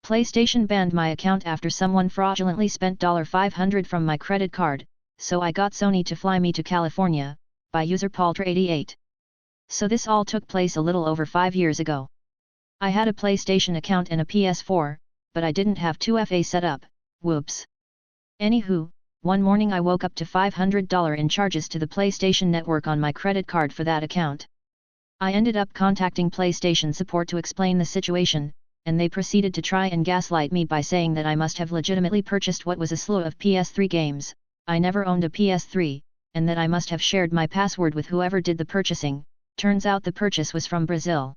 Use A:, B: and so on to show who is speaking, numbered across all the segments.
A: PlayStation banned my account after someone fraudulently spent $500 from my credit card, so I got Sony to fly me to California, by user Paltra88. So this all took place a little over 5 years ago. I had a PlayStation account and a PS4, but I didn't have 2FA set up, whoops. Anywho, one morning I woke up to $500 in charges to the PlayStation network on my credit card for that account. I ended up contacting PlayStation support to explain the situation, and they proceeded to try and gaslight me by saying that I must have legitimately purchased what was a slew of PS3 games. I never owned a PS3, and that I must have shared my password with whoever did the purchasing. Turns out the purchase was from Brazil.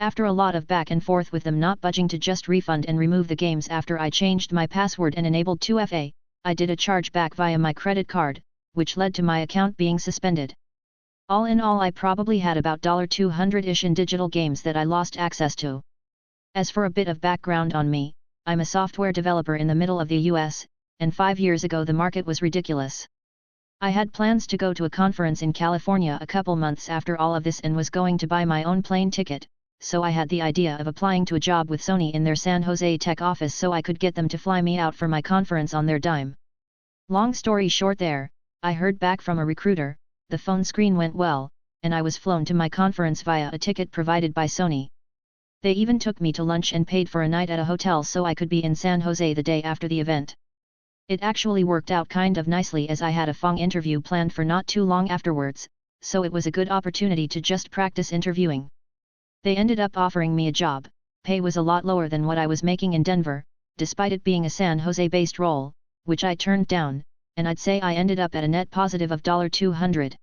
A: After a lot of back and forth with them not budging to just refund and remove the games after I changed my password and enabled 2FA, I did a chargeback via my credit card, which led to my account being suspended. All in all, I probably had about $200-ish in digital games that I lost access to. As for a bit of background on me, I'm a software developer in the middle of the US, and 5 years ago the market was ridiculous. I had plans to go to a conference in California a couple months after all of this and was going to buy my own plane ticket, so I had the idea of applying to a job with Sony in their San Jose tech office so I could get them to fly me out for my conference on their dime. Long story short there, I heard back from a recruiter, the phone screen went well, and I was flown to my conference via a ticket provided by Sony. They even took me to lunch and paid for a night at a hotel so I could be in San Jose the day after the event. It actually worked out kind of nicely as I had a phone interview planned for not too long afterwards, so it was a good opportunity to just practice interviewing. They ended up offering me a job. Pay was a lot lower than what I was making in Denver, despite it being a San Jose-based role, which I turned down, and I'd say I ended up at a net positive of $200.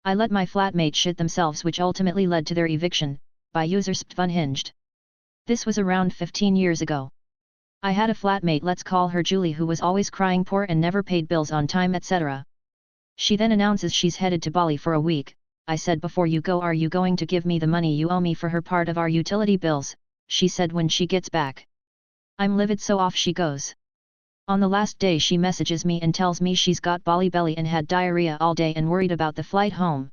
A: I let my flatmate shit themselves, which ultimately led to their eviction, by user Unhinged. This was around 15 years ago. I had a flatmate, let's call her Julie, who was always crying poor and never paid bills on time, etc. She then announces she's headed to Bali for a week. I said, before you go, are you going to give me the money you owe me for her part of our utility bills? She said, when she gets back. I'm livid, so off she goes. On the last day she messages me and tells me she's got Bali belly and had diarrhea all day and worried about the flight home.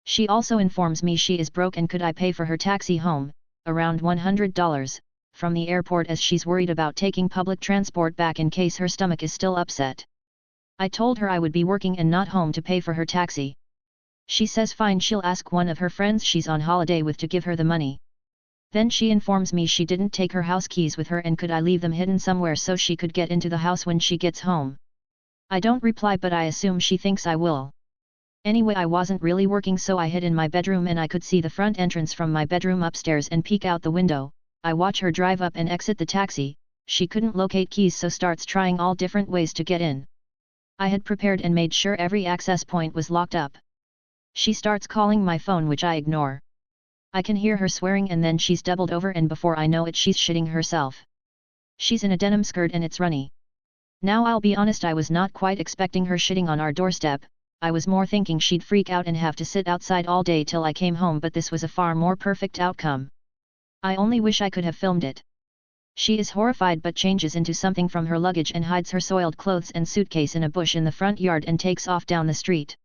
A: She also informs me she is broke and could I pay for her taxi home, around $100, from the airport, as she's worried about taking public transport back in case her stomach is still upset. I told her I would be working and not home to pay for her taxi. She says fine, she'll ask one of her friends she's on holiday with to give her the money. Then she informs me she didn't take her house keys with her and could I leave them hidden somewhere so she could get into the house when she gets home. I don't reply, but I assume she thinks I will. Anyway, I wasn't really working, so I hid in my bedroom and I could see the front entrance from my bedroom upstairs and peek out the window. I watch her drive up and exit the taxi. She couldn't locate keys, so starts trying all different ways to get in. I had prepared and made sure every access point was locked up. She starts calling my phone, which I ignore. I can hear her swearing and then she's doubled over and before I know it she's shitting herself. She's in a denim skirt and it's runny. Now I'll be honest, I was not quite expecting her shitting on our doorstep. I was more thinking she'd freak out and have to sit outside all day till I came home, but this was a far more perfect outcome. I only wish I could have filmed it. She is horrified but changes into something from her luggage and hides her soiled clothes and suitcase in a bush in the front yard and takes off down the street.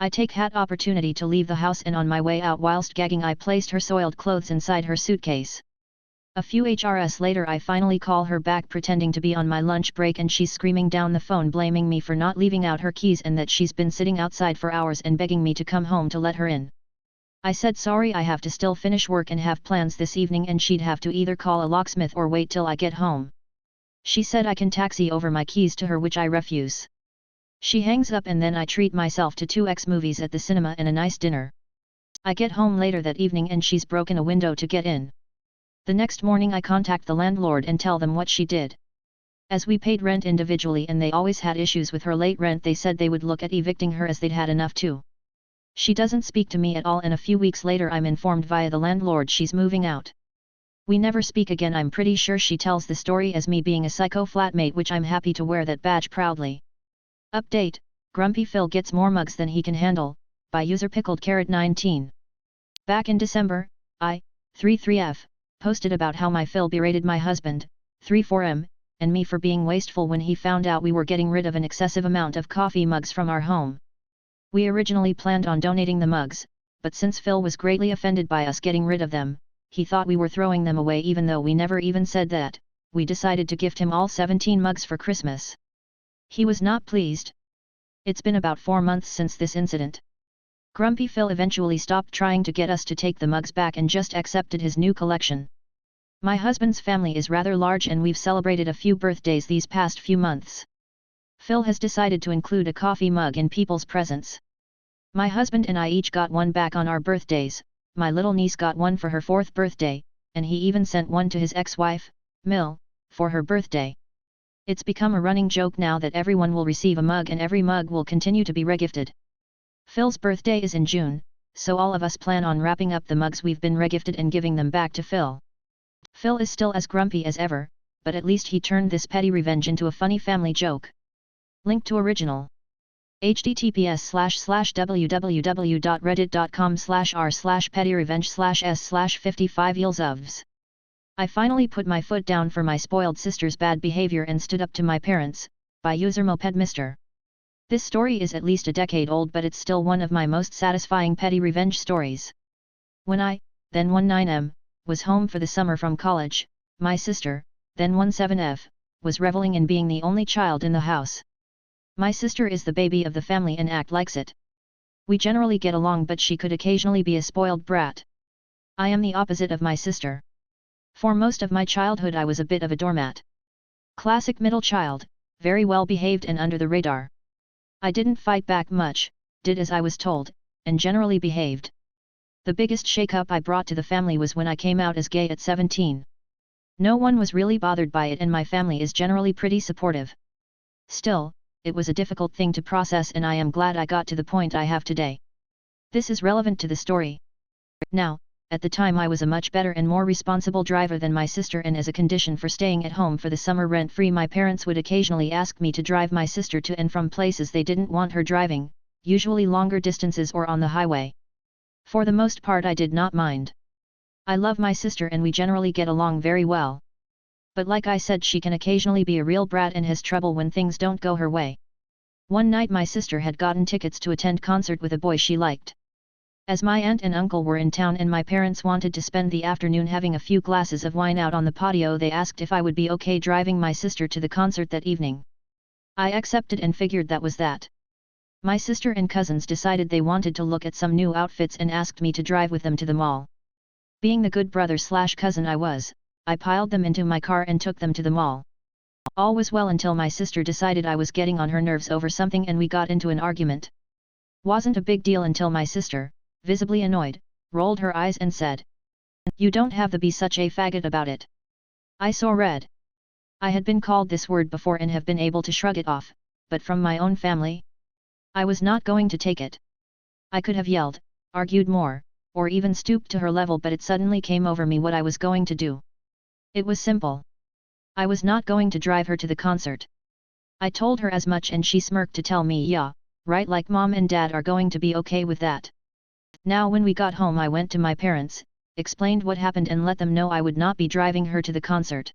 A: I take that opportunity to leave the house, and on my way out, whilst gagging, I placed her soiled clothes inside her suitcase. A few HRS later I finally call her back pretending to be on my lunch break, and she's screaming down the phone blaming me for not leaving out her keys and that she's been sitting outside for hours and begging me to come home to let her in. I said sorry, I have to still finish work and have plans this evening, and she'd have to either call a locksmith or wait till I get home. She said I can taxi over my keys to her, which I refuse. She hangs up and then I treat myself to 2X movies at the cinema and a nice dinner. I get home later that evening and she's broken a window to get in. The next morning I contact the landlord and tell them what she did. As we paid rent individually and they always had issues with her late rent, they said they would look at evicting her as they'd had enough too. She doesn't speak to me at all, and a few weeks later I'm informed via the landlord she's moving out. We never speak again. I'm pretty sure she tells the story as me being a psycho flatmate, which I'm happy to wear that badge proudly. Update: Grumpy Phil gets more mugs than he can handle, by user pickled19. Back in December, I, 33F, posted about how my Phil berated my husband, 34M, and me for being wasteful when he found out we were getting rid of an excessive amount of coffee mugs from our home. We originally planned on donating the mugs, but since Phil was greatly offended by us getting rid of them, he thought we were throwing them away, even though we never even said that. we decided to gift him all 17 mugs for Christmas. He was not pleased. It's been about 4 months since this incident. Grumpy Phil eventually stopped trying to get us to take the mugs back and just accepted his new collection. My husband's family is rather large and we've celebrated a few birthdays these past few months. Phil has decided to include a coffee mug in people's presents. My husband and I each got one back on our birthdays, my little niece got one for her 4th birthday, and he even sent one to his ex-wife, Mill, for her birthday. It's become a running joke now that everyone will receive a mug and every mug will continue to be regifted. Phil's birthday is in June, so all of us plan on wrapping up the mugs we've been regifted and giving them back to Phil. Phil is still as grumpy as ever, but at least he turned this petty revenge into a funny family joke. Link to original. https://www.reddit.com/r/pettyrevenge/s/55 I finally put my foot down for my spoiled sister's bad behavior and stood up to my parents, by user mopedmister. This story is at least a decade old, but it's still one of my most satisfying petty revenge stories. When I, then 19M, was home for the summer from college, my sister, then 17F, was reveling in being the only child in the house. My sister is the baby of the family and likes it. We generally get along, but she could occasionally be a spoiled brat. I am the opposite of my sister. For most of my childhood I was a bit of a doormat. Classic middle child, very well behaved and under the radar. I didn't fight back much, did as I was told, and generally behaved. The biggest shake-up I brought to the family was when I came out as gay at 17. No one was really bothered by it and my family is generally pretty supportive. Still, it was a difficult thing to process and I am glad I got to the point I have today. This is relevant to the story. Now, at the time I was a much better and more responsible driver than my sister, and as a condition for staying at home for the summer rent-free, my parents would occasionally ask me to drive my sister to and from places they didn't want her driving, usually longer distances or on the highway. For the most part I did not mind. I love my sister and we generally get along very well. But like I said, she can occasionally be a real brat and has trouble when things don't go her way. One night my sister had gotten tickets to attend concert with a boy she liked. As my aunt and uncle were in town and my parents wanted to spend the afternoon having a few glasses of wine out on the patio, they asked if I would be okay driving my sister to the concert that evening. I accepted and figured that was that. My sister and cousins decided they wanted to look at some new outfits and asked me to drive with them to the mall. Being the good brother/cousin I was, I piled them into my car and took them to the mall. All was well until my sister decided I was getting on her nerves over something and we got into an argument. Wasn't a big deal until my sister, visibly annoyed, rolled her eyes and said, "You don't have to be such a faggot about it." I saw red. I had been called this word before and have been able to shrug it off, but from my own family? I was not going to take it. I could have yelled, argued more, or even stooped to her level, but it suddenly came over me what I was going to do. It was simple. I was not going to drive her to the concert. I told her as much and she smirked to tell me, "Yeah, right, like mom and dad are going to be okay with that." Now when we got home I went to my parents, explained what happened and let them know I would not be driving her to the concert.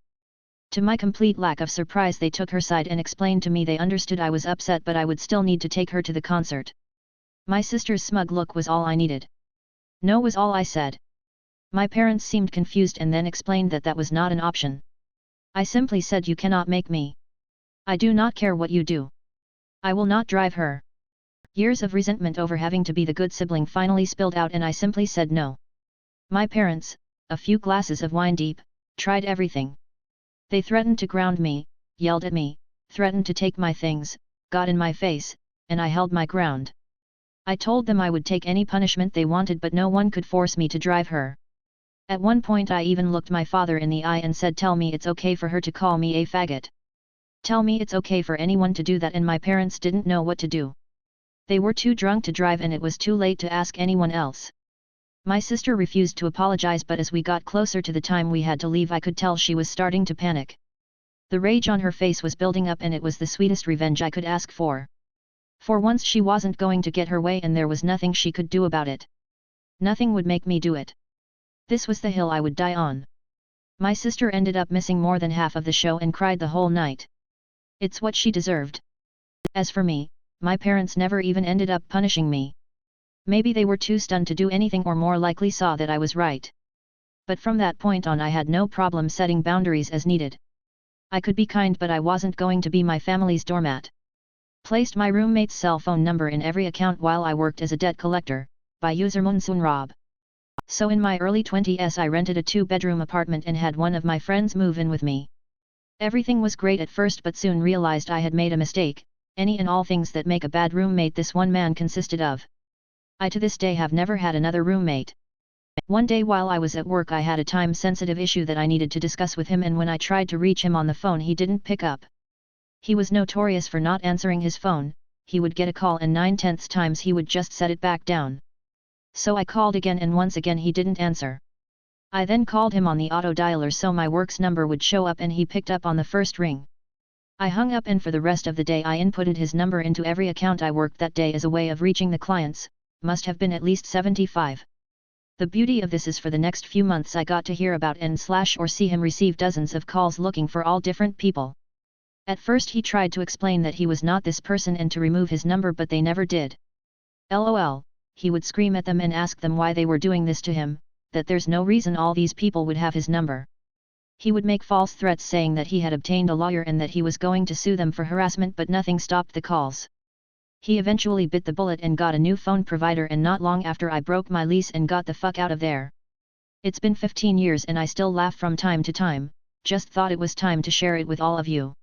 A: To my complete lack of surprise they took her side and explained to me they understood I was upset but I would still need to take her to the concert. My sister's smug look was all I needed. No was all I said. My parents seemed confused and then explained that that was not an option. I simply said, "You cannot make me. I do not care what you do. I will not drive her." Years of resentment over having to be the good sibling finally spilled out and I simply said no. My parents, a few glasses of wine deep, tried everything. They threatened to ground me, yelled at me, threatened to take my things, got in my face, and I held my ground. I told them I would take any punishment they wanted but no one could force me to drive her. At one point I even looked my father in the eye and said, "Tell me it's okay for her to call me a faggot. Tell me it's okay for anyone to do that," and my parents didn't know what to do. They were too drunk to drive and it was too late to ask anyone else. My sister refused to apologize, but as we got closer to the time we had to leave I could tell she was starting to panic. The rage on her face was building up and it was the sweetest revenge I could ask for. For once she wasn't going to get her way and there was nothing she could do about it. Nothing would make me do it. This was the hill I would die on. My sister ended up missing more than half of the show and cried the whole night. It's what she deserved. As for me, my parents never even ended up punishing me. Maybe they were too stunned to do anything or more likely saw that I was right. But from that point on I had no problem setting boundaries as needed. I could be kind but I wasn't going to be my family's doormat. Placed my roommate's cell phone number in every account while I worked as a debt collector, by user Munsun Rob. So in my early 20s I rented a 2-bedroom apartment and had one of my friends move in with me. Everything was great at first but soon realized I had made a mistake, any and all things that make a bad roommate this one man consisted of. I to this day have never had another roommate. One day while I was at work I had a time-sensitive issue that I needed to discuss with him, and when I tried to reach him on the phone he didn't pick up. He was notorious for not answering his phone. He would get a call and 9/10 times he would just set it back down. So I called again and once again he didn't answer. I then called him on the auto dialer so my work's number would show up and he picked up on the first ring. I hung up and for the rest of the day I inputted his number into every account I worked that day as a way of reaching the clients, must have been at least 75. The beauty of this is for the next few months I got to hear about or see him receive dozens of calls looking for all different people. At first he tried to explain that he was not this person and to remove his number but they never did. LOL, he would scream at them and ask them why they were doing this to him, that there's no reason all these people would have his number. He would make false threats saying that he had obtained a lawyer and that he was going to sue them for harassment but nothing stopped the calls. He eventually bit the bullet and got a new phone provider, and not long after I broke my lease and got the fuck out of there. It's been 15 years and I still laugh from time to time, just thought it was time to share it with all of you.